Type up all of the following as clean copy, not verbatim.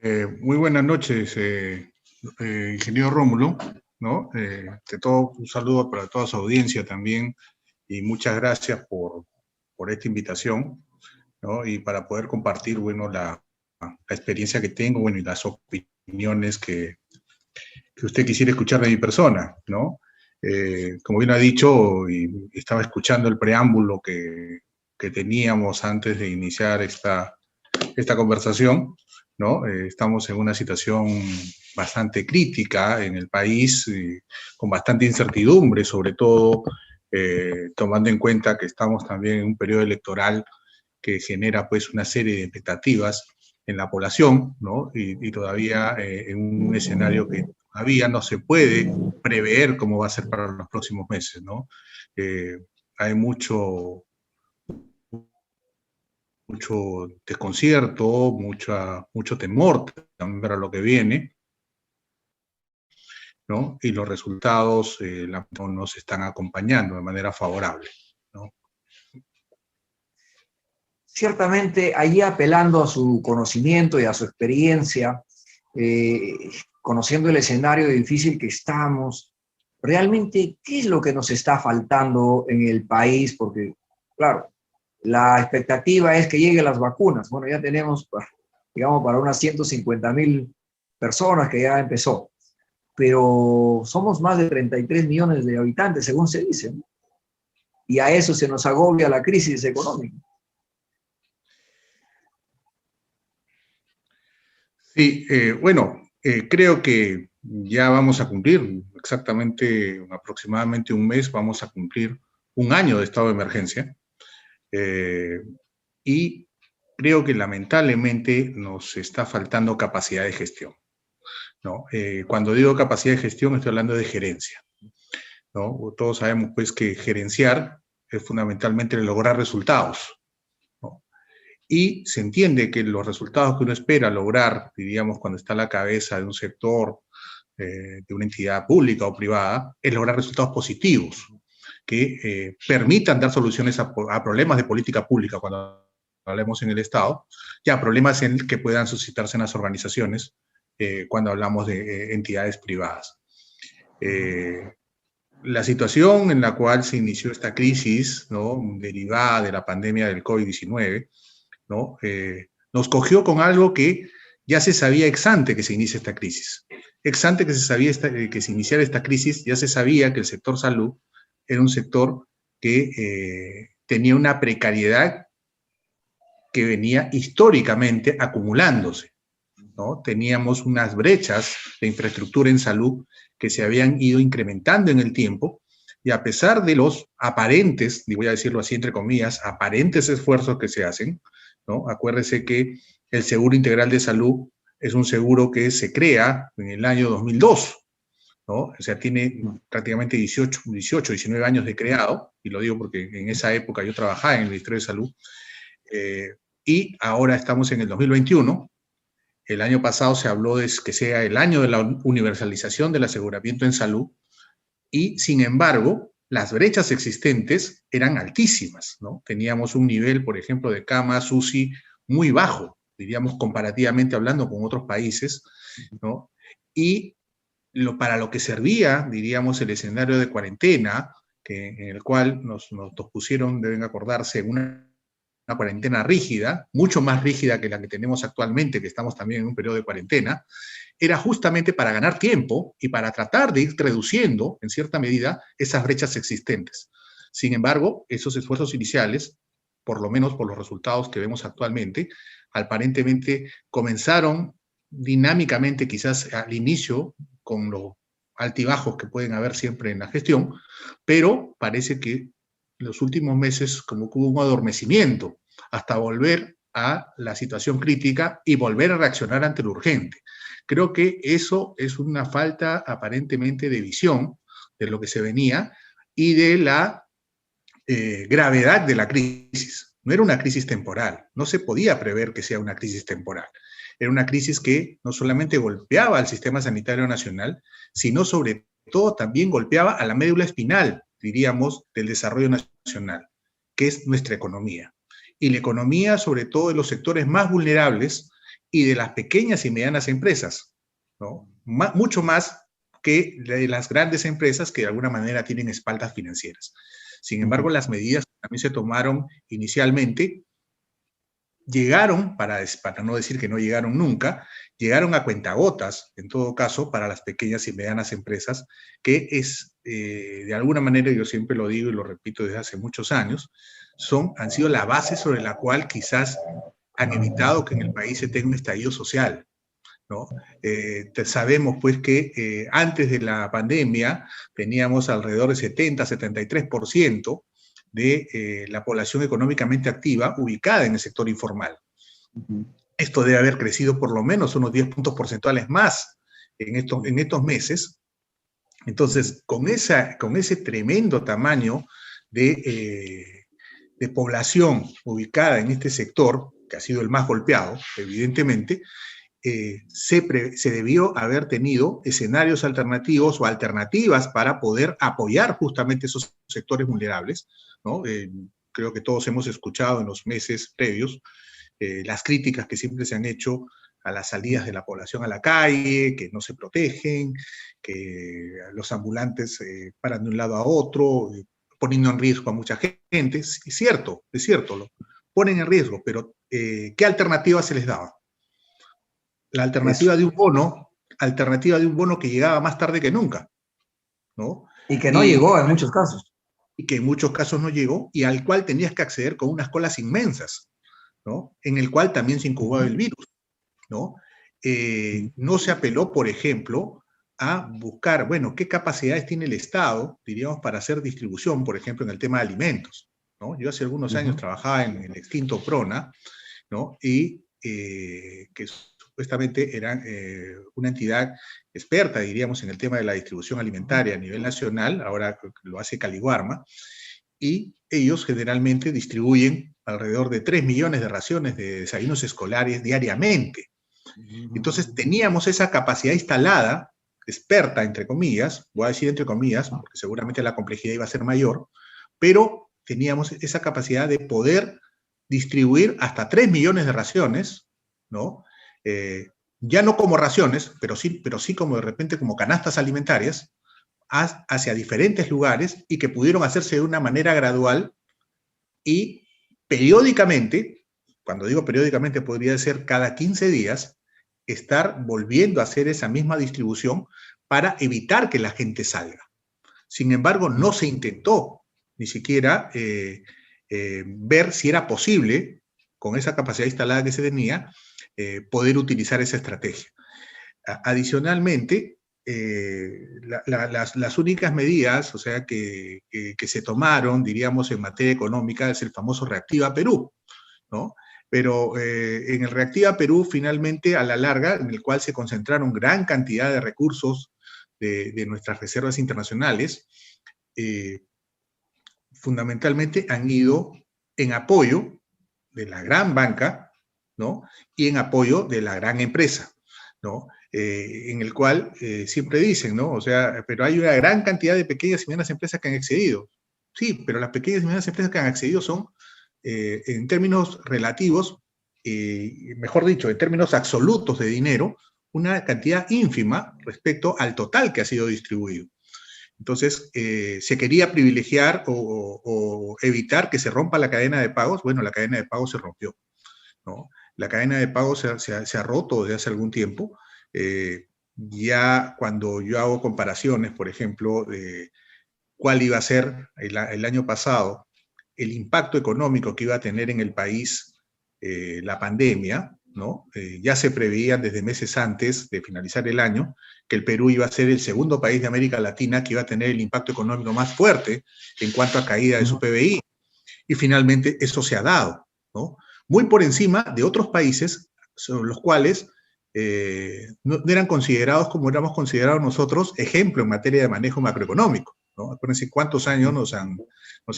Muy buenas noches, ingeniero Rómulo, ¿no? De todo, un saludo para toda su audiencia también y muchas gracias por esta invitación, ¿no? Y para poder compartir, bueno, la experiencia que tengo, bueno, y las opiniones que usted quisiera escuchar de mi persona, ¿no? Como bien ha dicho, y estaba escuchando el preámbulo que teníamos antes de iniciar esta conversación, ¿no? Estamos en una situación bastante crítica en el país, con bastante incertidumbre, sobre todo tomando en cuenta que estamos también en un periodo electoral que genera pues una serie de expectativas en la población, ¿no? Y todavía en un escenario que todavía no se puede prever cómo va a ser para los próximos meses, ¿no? Hay mucho desconcierto, mucho temor también para lo que viene, ¿no? Y los resultados no nos están acompañando de manera favorable, ¿no? Ciertamente, allí apelando a su conocimiento y a su experiencia, conociendo el escenario difícil que estamos, realmente, ¿qué es lo que nos está faltando en el país? Porque, claro, la expectativa es que lleguen las vacunas. Bueno, ya tenemos, digamos, para unas 150.000 personas que ya empezó, pero somos más de 33 millones de habitantes, según se dice, ¿no? Y a eso se nos agobia la crisis económica. Sí, bueno, creo que ya vamos a cumplir exactamente, aproximadamente un mes, vamos a cumplir un año de estado de emergencia. Y creo que lamentablemente nos está faltando capacidad de gestión, ¿no? Cuando digo capacidad de gestión estoy hablando de gerencia, ¿no? Todos sabemos pues que gerenciar es fundamentalmente lograr resultados, ¿no? Y se entiende que los resultados que uno espera lograr, diríamos, cuando está a la cabeza de un sector, de una entidad pública o privada, es lograr resultados positivos que permitan dar soluciones a problemas de política pública cuando hablemos en el Estado, y a problemas que puedan suscitarse en las organizaciones cuando hablamos de entidades privadas. La situación en la cual se inició esta crisis, ¿no?, derivada de la pandemia del COVID-19, ¿no?, nos cogió con algo que ya se sabía ex ante que se inicie esta crisis. Ex ante que se sabía que se iniciara esta crisis, ya se sabía que el sector salud era un sector que tenía una precariedad que venía históricamente acumulándose, ¿no? Teníamos unas brechas de infraestructura en salud que se habían ido incrementando en el tiempo, y a pesar de los aparentes, y voy a decirlo así entre comillas, aparentes esfuerzos que se hacen, ¿no? Acuérdese que el Seguro Integral de Salud es un seguro que se crea en el año 2002, ¿no? O sea, tiene prácticamente 19 años de creado, y lo digo porque en esa época yo trabajaba en el Ministerio de Salud, y ahora estamos en el 2021. El año pasado se habló de que sea el año de la universalización del aseguramiento en salud, y sin embargo, las brechas existentes eran altísimas, ¿no? Teníamos un nivel, por ejemplo, de camas UCI muy bajo, diríamos comparativamente hablando con otros países, ¿no? Y para lo que servía, diríamos, el escenario de cuarentena, en el cual nos pusieron, deben acordarse, una cuarentena rígida, mucho más rígida que la que tenemos actualmente, que estamos también en un periodo de cuarentena, era justamente para ganar tiempo y para tratar de ir reduciendo, en cierta medida, esas brechas existentes. Sin embargo, esos esfuerzos iniciales, por lo menos por los resultados que vemos actualmente, aparentemente comenzaron dinámicamente, quizás al inicio, con los altibajos que pueden haber siempre en la gestión, pero parece que en los últimos meses como que hubo un adormecimiento hasta volver a la situación crítica y volver a reaccionar ante lo urgente. Creo que eso es una falta aparentemente de visión de lo que se venía y de la gravedad de la crisis. No era una crisis temporal, no se podía prever que sea una crisis temporal. Era una crisis que no solamente golpeaba al sistema sanitario nacional, sino sobre todo también golpeaba a la médula espinal, diríamos, del desarrollo nacional, que es nuestra economía. Y la economía, sobre todo en los sectores más vulnerables, y de las pequeñas y medianas empresas, ¿no? Mucho más que de las grandes empresas que de alguna manera tienen espaldas financieras. Sin embargo, las medidas que también se tomaron inicialmente llegaron, para no decir que no llegaron nunca, llegaron a cuentagotas, en todo caso, para las pequeñas y medianas empresas, que es, de alguna manera, yo siempre lo digo y lo repito desde hace muchos años, han sido la base sobre la cual quizás han evitado que en el país se tenga un estallido social, ¿no? Sabemos pues que antes de la pandemia teníamos alrededor de 70-73% de la población económicamente activa ubicada en el sector informal. Esto debe haber crecido por lo menos unos 10 puntos porcentuales más en estos meses. Entonces, con ese tremendo tamaño de población ubicada en este sector, que ha sido el más golpeado, evidentemente, se debió haber tenido escenarios alternativos o alternativas para poder apoyar justamente esos sectores vulnerables, ¿no? Creo que todos hemos escuchado en los meses previos las críticas que siempre se han hecho a las salidas de la población a la calle, que no se protegen, que los ambulantes paran de un lado a otro, poniendo en riesgo a mucha gente. Es cierto, lo ponen en riesgo, pero ¿qué alternativa se les daba? La alternativa de un bono que llegaba más tarde que nunca, ¿no? Y que no llegó en muchos casos. Y que en muchos casos no llegó, y al cual tenías que acceder con unas colas inmensas, ¿no? En el cual también se incubaba el virus, ¿no? No se apeló, por ejemplo, a buscar, bueno, qué capacidades tiene el Estado, diríamos, para hacer distribución, por ejemplo, en el tema de alimentos, ¿no? Yo hace algunos años trabajaba en el extinto PRONA, ¿no? Y que supuestamente eran una entidad experta, diríamos, en el tema de la distribución alimentaria a nivel nacional, ahora lo hace Caliwarma, y ellos generalmente distribuyen alrededor de 3 millones de raciones de desayunos escolares diariamente. Entonces teníamos esa capacidad instalada, experta, entre comillas, voy a decir entre comillas, porque seguramente la complejidad iba a ser mayor, pero teníamos esa capacidad de poder distribuir hasta 3 millones de raciones, ¿no? Ya no como raciones, pero sí como de repente como canastas alimentarias, hacia diferentes lugares y que pudieron hacerse de una manera gradual y periódicamente, cuando digo periódicamente podría ser cada 15 días, estar volviendo a hacer esa misma distribución para evitar que la gente salga. Sin embargo, no se intentó ni siquiera ver si era posible, con esa capacidad instalada que se tenía, poder utilizar esa estrategia. Adicionalmente, las únicas medidas, o sea, que se tomaron, diríamos, en materia económica es el famoso Reactiva Perú, ¿no? Pero en el Reactiva Perú, finalmente, a la larga, en el cual se concentraron gran cantidad de recursos de nuestras reservas internacionales, fundamentalmente han ido en apoyo de la gran banca, ¿no? Y en apoyo de la gran empresa, ¿no? En el cual siempre dicen, ¿no? O sea, pero hay una gran cantidad de pequeñas y medianas empresas que han accedido. Sí, pero las pequeñas y medianas empresas que han accedido son, en términos relativos, mejor dicho, en términos absolutos de dinero, una cantidad ínfima respecto al total que ha sido distribuido. Entonces, se quería privilegiar o evitar que se rompa la cadena de pagos. Bueno, la cadena de pagos se rompió, ¿no? La cadena de pagos se ha roto desde hace algún tiempo. Ya cuando yo hago comparaciones, por ejemplo, de cuál iba a ser el año pasado el impacto económico que iba a tener en el país la pandemia, ¿no? Ya se preveía desde meses antes de finalizar el año que el Perú iba a ser el segundo país de América Latina que iba a tener el impacto económico más fuerte en cuanto a caída de su PBI. Y finalmente eso se ha dado, ¿no? Muy por encima de otros países sobre los cuales no eran considerados como éramos considerados nosotros ejemplo en materia de manejo macroeconómico, ¿no? Acuérdense cuántos años nos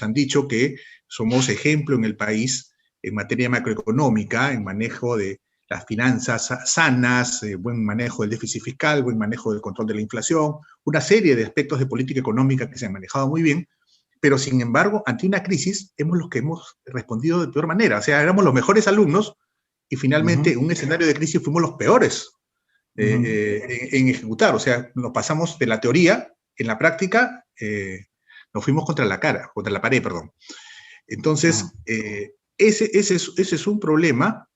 han dicho que somos ejemplo en el país en materia macroeconómica, en manejo de las finanzas sanas, buen manejo del déficit fiscal, buen manejo del control de la inflación, una serie de aspectos de política económica que se han manejado muy bien, pero sin embargo, ante una crisis, hemos los que hemos respondido de peor manera. O sea, éramos los mejores alumnos y finalmente en un escenario de crisis fuimos los peores en ejecutar. O sea, nos pasamos de la teoría, en la práctica, nos fuimos contra la pared, perdón. Entonces, ese es un problema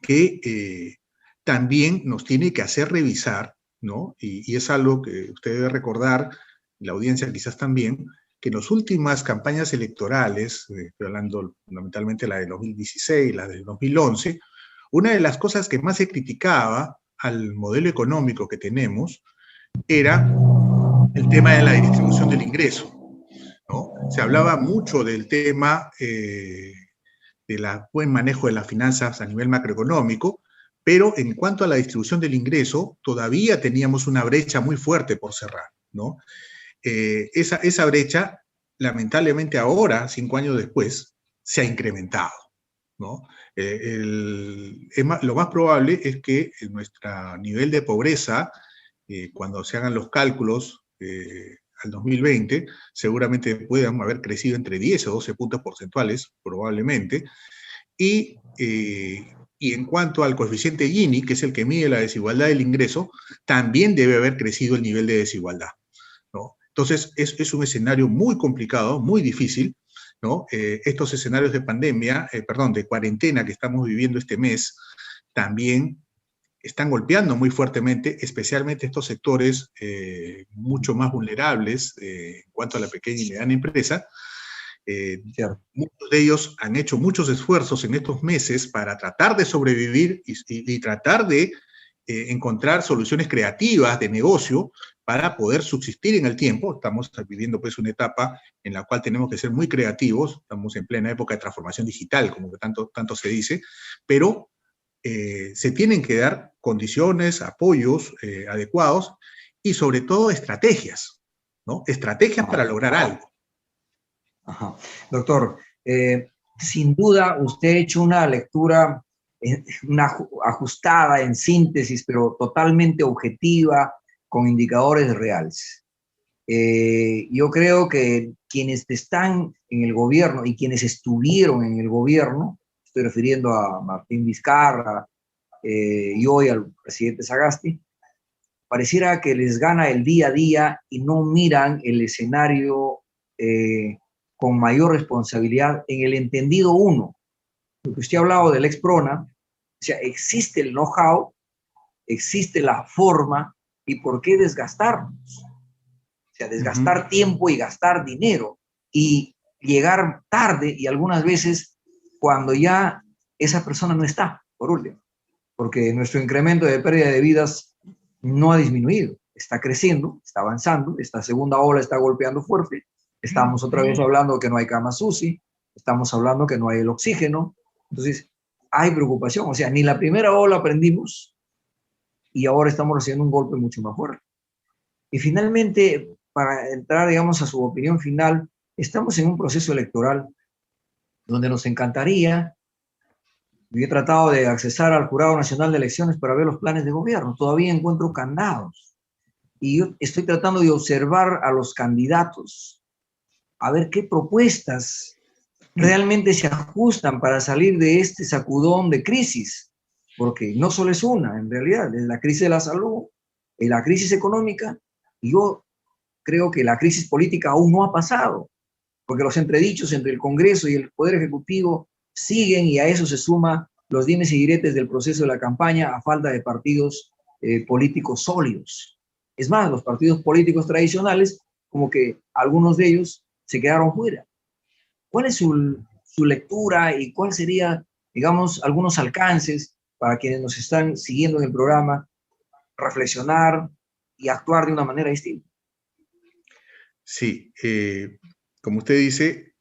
que también nos tiene que hacer revisar, ¿no? Y es algo que usted debe recordar, la audiencia quizás también, que en las últimas campañas electorales, estoy hablando fundamentalmente la de 2016, la de 2011, una de las cosas que más se criticaba al modelo económico que tenemos era el tema de la distribución del ingreso, ¿no? Se hablaba mucho del tema del buen manejo de las finanzas a nivel macroeconómico, pero en cuanto a la distribución del ingreso, todavía teníamos una brecha muy fuerte por cerrar, ¿no? Esa brecha, lamentablemente ahora, 5 años después, se ha incrementado, ¿no? Lo más probable es que nuestro nivel de pobreza, cuando se hagan los cálculos al 2020, seguramente puedan haber crecido entre 10 o 12 puntos porcentuales, probablemente, y en cuanto al coeficiente Gini, que es el que mide la desigualdad del ingreso, también debe haber crecido el nivel de desigualdad, ¿no? Entonces, es un escenario muy complicado, muy difícil, ¿no? Estos escenarios de pandemia, de cuarentena que estamos viviendo este mes, también están golpeando muy fuertemente, especialmente estos sectores mucho más vulnerables en cuanto a la pequeña y mediana empresa. Muchos de ellos han hecho muchos esfuerzos en estos meses para tratar de sobrevivir y tratar de encontrar soluciones creativas de negocio para poder subsistir en el tiempo. Estamos viviendo pues una etapa en la cual tenemos que ser muy creativos, estamos en plena época de transformación digital, como que tanto se dice, pero se tienen que dar condiciones, apoyos adecuados y sobre todo estrategias, ¿no? Estrategias para lograr algo. Ajá. Doctor, sin duda usted ha hecho una lectura ajustada en síntesis, pero totalmente objetiva, con indicadores reales. Yo creo que quienes están en el gobierno y quienes estuvieron en el gobierno, estoy refiriendo a Martín Vizcarra y hoy al presidente Sagasti, pareciera que les gana el día a día y no miran el escenario con mayor responsabilidad en el entendido uno. Porque usted ha hablado del ex-PRONA, o sea, existe el know-how, existe la forma, ¿y por qué desgastarnos? O sea, desgastar tiempo y gastar dinero y llegar tarde y algunas veces cuando ya esa persona no está, por último, porque nuestro incremento de pérdida de vidas no ha disminuido, está creciendo, está avanzando, esta segunda ola está golpeando fuerte, estamos otra vez hablando que no hay camas UCI, estamos hablando que no hay el oxígeno, entonces hay preocupación, o sea, ni la primera ola aprendimos y ahora estamos recibiendo un golpe mucho más fuerte. Y finalmente, para entrar, digamos, a su opinión final, estamos en un proceso electoral donde nos encantaría. Yo he tratado de accesar al Jurado Nacional de Elecciones para ver los planes de gobierno. Todavía encuentro candados. Y yo estoy tratando de observar a los candidatos, a ver qué propuestas realmente se ajustan para salir de este sacudón de crisis. Porque no solo es una, en realidad, es la crisis de la salud, es la crisis económica, y yo creo que la crisis política aún no ha pasado, porque los entredichos entre el Congreso y el Poder Ejecutivo siguen y a eso se suma los dimes y diretes del proceso de la campaña a falta de partidos políticos sólidos. Es más, los partidos políticos tradicionales, como que algunos de ellos se quedaron fuera. ¿Cuál es su lectura y cuál sería, digamos, algunos alcances para quienes nos están siguiendo en el programa, reflexionar y actuar de una manera distinta? Sí, como usted dice,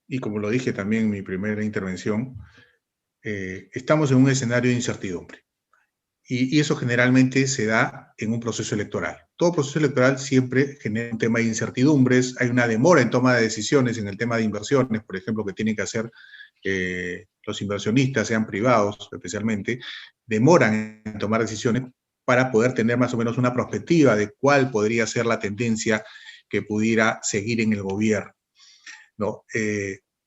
y como lo dije también en mi primera intervención, estamos en un escenario de incertidumbre. Y eso generalmente se da en un proceso electoral. Todo proceso electoral siempre genera un tema de incertidumbres, hay una demora en toma de decisiones en el tema de inversiones, por ejemplo, que tienen que hacer los inversionistas, sean privados especialmente, demoran en tomar decisiones para poder tener más o menos una perspectiva de cuál podría ser la tendencia que pudiera seguir en el gobierno, ¿no?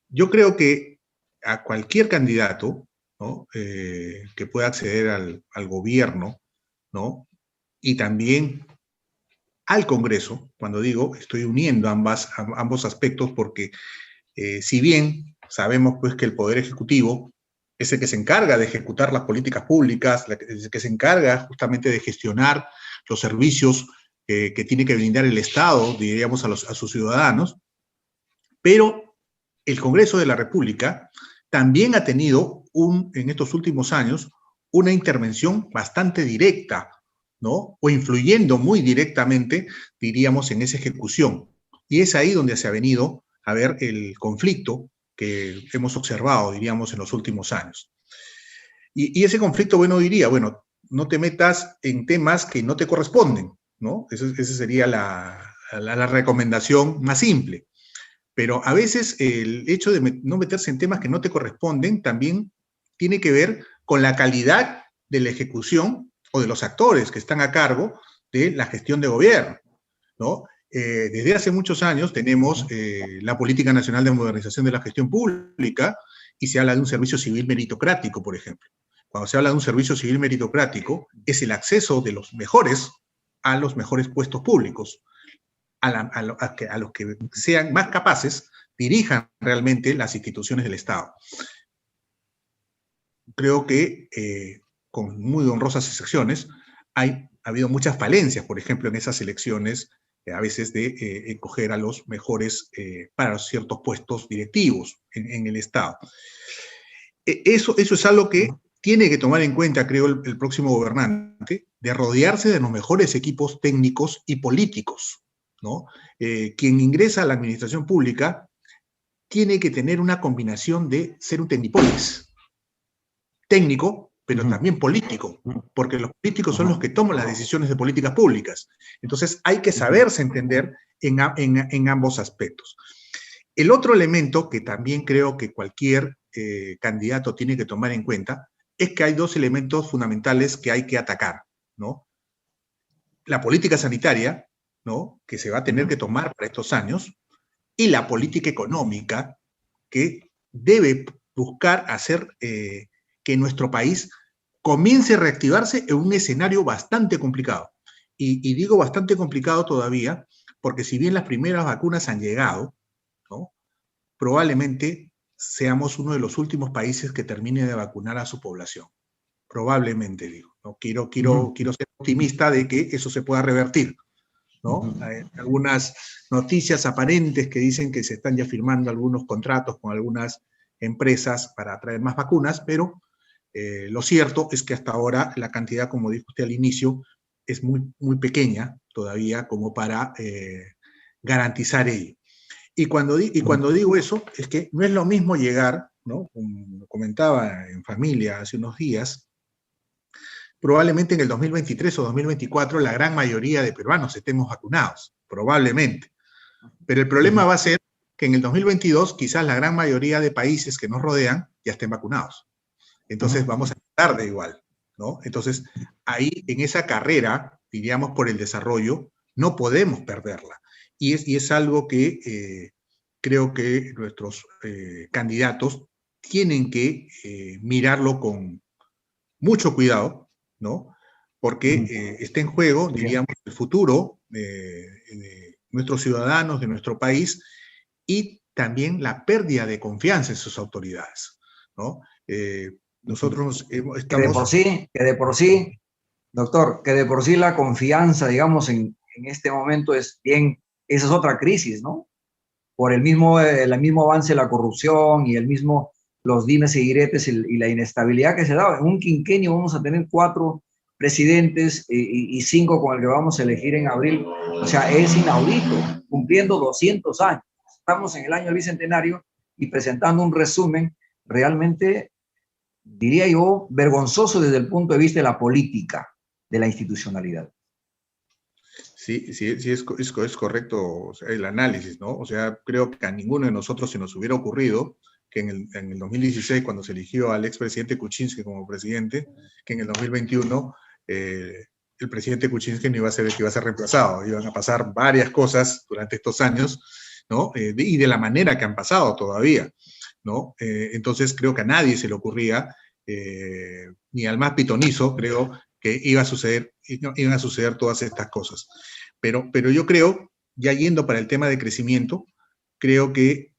Yo creo que a cualquier candidato ¿no? Que pueda acceder al gobierno, ¿no? Y también al Congreso. Cuando digo, estoy uniendo ambos aspectos porque si bien sabemos pues que el Poder Ejecutivo es el que se encarga de ejecutar las políticas públicas, el que se encarga justamente de gestionar los servicios que tiene que brindar el Estado, diríamos, a sus ciudadanos, pero el Congreso de la República también ha tenido, en estos últimos años, una intervención bastante directa, ¿no? O influyendo muy directamente, diríamos, en esa ejecución. Y es ahí donde se ha venido a ver el conflicto que hemos observado, diríamos, en los últimos años. Y ese conflicto, bueno, diría, bueno, no te metas en temas que no te corresponden, ¿no? Esa sería la recomendación más simple. Pero a veces el hecho de no meterse en temas que no te corresponden también tiene que ver con la calidad de la ejecución o de los actores que están a cargo de la gestión de gobierno, ¿no? Desde hace muchos años tenemos la Política Nacional de Modernización de la Gestión Pública y se habla de un servicio civil meritocrático, por ejemplo. Cuando se habla de un servicio civil meritocrático, es el acceso de los mejores a los mejores puestos públicos, a los que sean más capaces, dirijan realmente las instituciones del Estado. Creo que, con muy honrosas excepciones, ha habido muchas falencias, por ejemplo, en esas elecciones, a veces de escoger a los mejores para ciertos puestos directivos en el Estado. Eso es algo que tiene que tomar en cuenta, creo, el próximo gobernante, de rodearse de los mejores equipos técnicos y políticos, ¿no? Quien ingresa a la administración pública tiene que tener una combinación de ser un tecnipolis, técnico, pero también político, porque los políticos son los que toman las decisiones de políticas públicas. Entonces hay que saberse entender en ambos aspectos. El otro elemento que también creo que cualquier candidato tiene que tomar en cuenta es que hay dos elementos fundamentales que hay que atacar, ¿no? La política sanitaria, ¿no? Que se va a tener que tomar para estos años, y la política económica, que debe buscar hacer que nuestro país comience a reactivarse en un escenario bastante complicado. Y digo bastante complicado todavía, porque si bien las primeras vacunas han llegado, ¿no? Probablemente seamos uno de los últimos países que termine de vacunar a su población. Probablemente, digo. ¿No? Quiero ser optimista de que eso se pueda revertir, ¿no? Hay algunas noticias aparentes que dicen que se están ya firmando algunos contratos con algunas empresas para traer más vacunas, pero lo cierto es que hasta ahora la cantidad, como dijo usted al inicio, es muy, muy pequeña todavía como para garantizar ello. Y cuando digo eso, es que no es lo mismo llegar, ¿no? Como comentaba en familia hace unos días, probablemente en el 2023 o 2024 la gran mayoría de peruanos estemos vacunados, probablemente. Pero el problema va a ser que en el 2022 quizás la gran mayoría de países que nos rodean ya estén vacunados. Entonces vamos a estar de igual, ¿no? Entonces ahí en esa carrera, diríamos por el desarrollo, no podemos perderla. Y es algo que creo que nuestros candidatos tienen que mirarlo con mucho cuidado, ¿no? Porque está en juego, diríamos, el futuro de nuestros ciudadanos, de nuestro país, y también la pérdida de confianza en sus autoridades, ¿no? Nosotros estamos... Que de por sí, doctor, que de por sí la confianza, digamos, en este momento es bien, esa es otra crisis, ¿no? Por el mismo avance de la corrupción y los dimes y diretes y la inestabilidad que se da. En un quinquenio vamos a tener 4 presidentes y 5 con el que vamos a elegir en abril. O sea, es inaudito, cumpliendo 200 años. Estamos en el año del Bicentenario y presentando un resumen realmente, diría yo, vergonzoso desde el punto de vista de la política, de la institucionalidad. Sí, es correcto, o sea, el análisis, ¿no? O sea, creo que a ninguno de nosotros se nos hubiera ocurrido que en el 2016, cuando se eligió al expresidente Kuczynski como presidente, que en el 2021 el presidente Kuczynski no iba a ser el que iba a ser reemplazado. Iban a pasar varias cosas durante estos años, ¿no? Y de la manera que han pasado todavía, ¿no? Entonces creo que a nadie se le ocurría ni al más pitonizo creo que iban a suceder todas estas cosas. Pero yo creo, ya yendo para el tema de crecimiento, creo que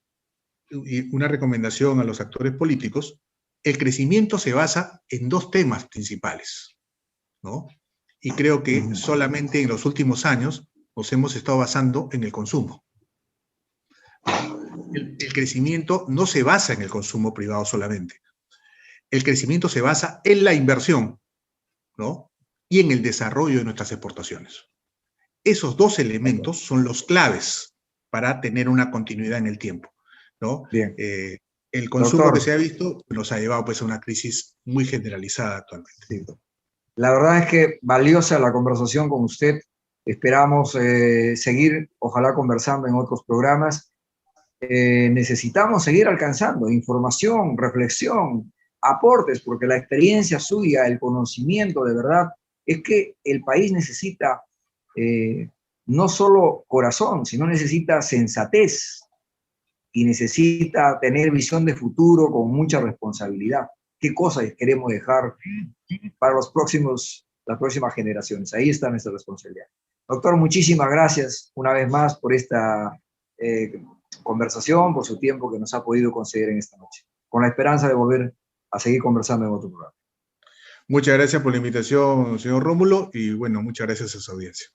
una recomendación a los actores políticos, el crecimiento se basa en dos temas principales, ¿no? Y creo que solamente en los últimos años nos hemos estado basando en el consumo. El crecimiento no se basa en el consumo privado solamente. El crecimiento se basa en la inversión, ¿no? Y en el desarrollo de nuestras exportaciones. Esos dos elementos son los claves para tener una continuidad en el tiempo, ¿no? Bien. El consumo Doctor, que se ha visto nos ha llevado pues, a una crisis muy generalizada actualmente. sí. La verdad es que valiosa la conversación con usted. Esperamos seguir, ojalá, conversando en otros programas. Necesitamos seguir alcanzando información, reflexión, aportes, porque la experiencia suya, el conocimiento de verdad, es que el país necesita no solo corazón, sino necesita sensatez y necesita tener visión de futuro con mucha responsabilidad. ¿Qué cosas queremos dejar para las próximas generaciones? Ahí está nuestra responsabilidad. Doctor, muchísimas gracias una vez más por esta conversación, por su tiempo que nos ha podido conceder en esta noche, con la esperanza de volver a seguir conversando en otro programa. Muchas gracias por la invitación, señor Rómulo, y bueno, muchas gracias a su audiencia.